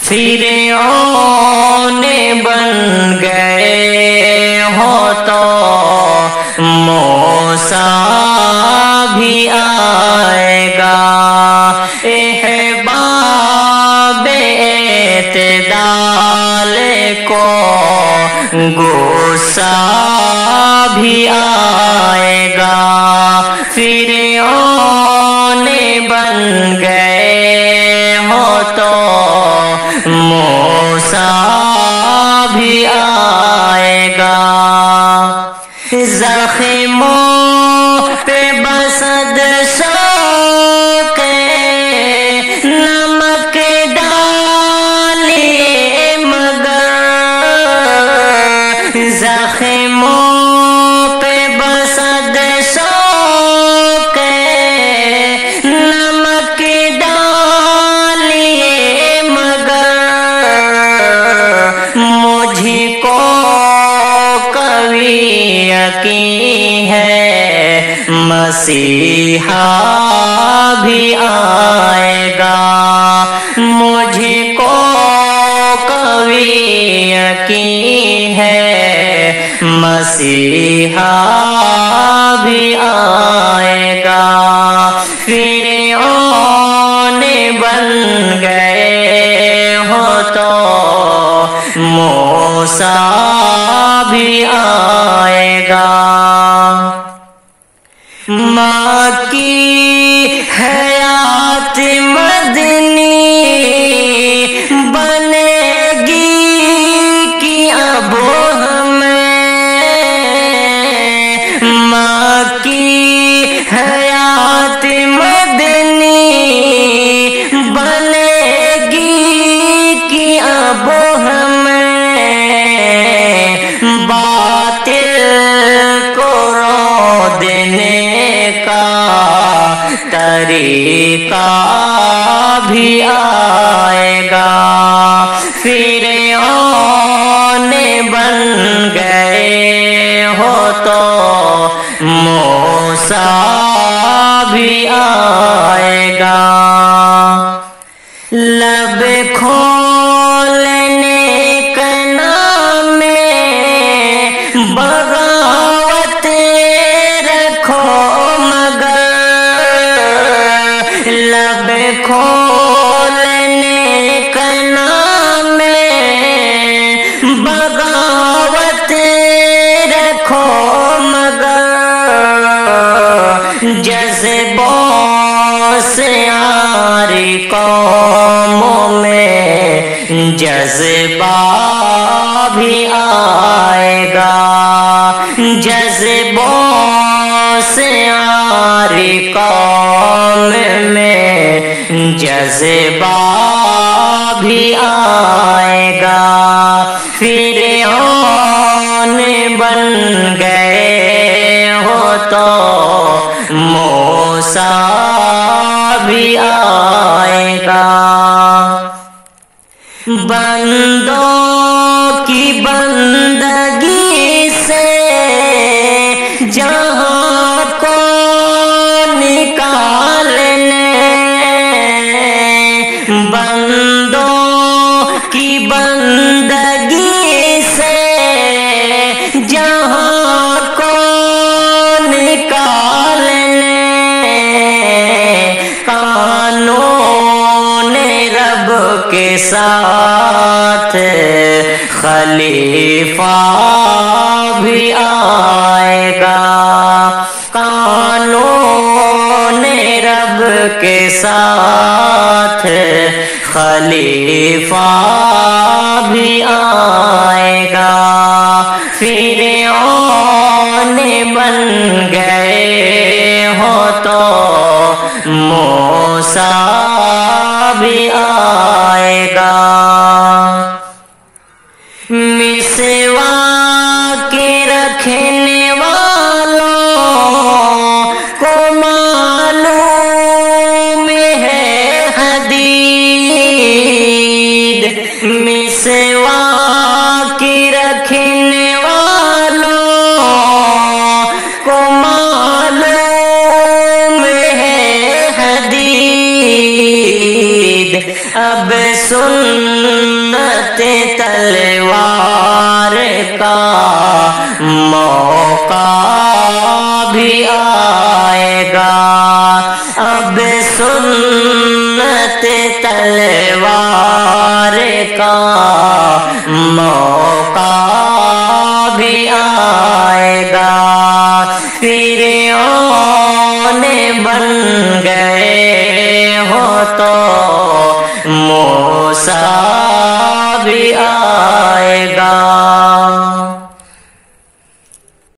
فرعون بن گئے ہو تو موسیٰ بھی آئے گا، احباب اعتدال کو غصہ بھی آئے گا۔ فرعون بن گئے ہو تو موسیٰ بھی آئے گا، زخموں پہ بسد شوق نمک ڈالیے مگر، زخموں پہ بسد شوق نمک ڈالیے مگر، مجھ کو کبھی یقین ہے مسیحا بھی آئے گا، مجھ کو کبھی یقین ہے مسیحا بھی آئے گا۔ فرعون بن گئے ہو تو موسیٰ بھی آئے گا، ماں کی حیات مدنی بنے گی کہ اب ہمیں، ماں کی حیات مدنی بنے گی کہ اب ہمیں، باطل کو رو دینے کا طریقہ بھی آئے گا۔ فرعون بن گئے ہو تو موسیٰ بھی آئے گا، لب کھولنے کا نام بغاوت رکھو مگر، لب کھولنے کا نام بغاوت رکھو مگر، جذبوں سے آری قوموں میں جذبہ بھی آئے گا، جذبوں سے آری قوم میں جذبہ بھی آئے گا۔ فرعون بن گئے ہو تو موسیٰ بھی آئے گا، بندوں کی بندگی سے جہاں کو نکالنے، بندوں کی بندگی سے جہاں کو نکالنے، قانون رب کے ساتھ خلیفہ بھی آئے گا، قانون رب کے ساتھ خلیفہ بھی آئے گا۔ فرعون بن گئے ہو تو موسیٰ بھی آئے گا، مسواک کے رکھنے والوں کو معلوم ہے حدید، مسواک کے رکھنے والوں کو معلوم ہے حدید، اب سن تلوار کا موقع بھی آئے گا، اب سنت تلوار کا موقع بھی آئے گا۔ فرعون بن گئے ہو تو موسیٰ بھی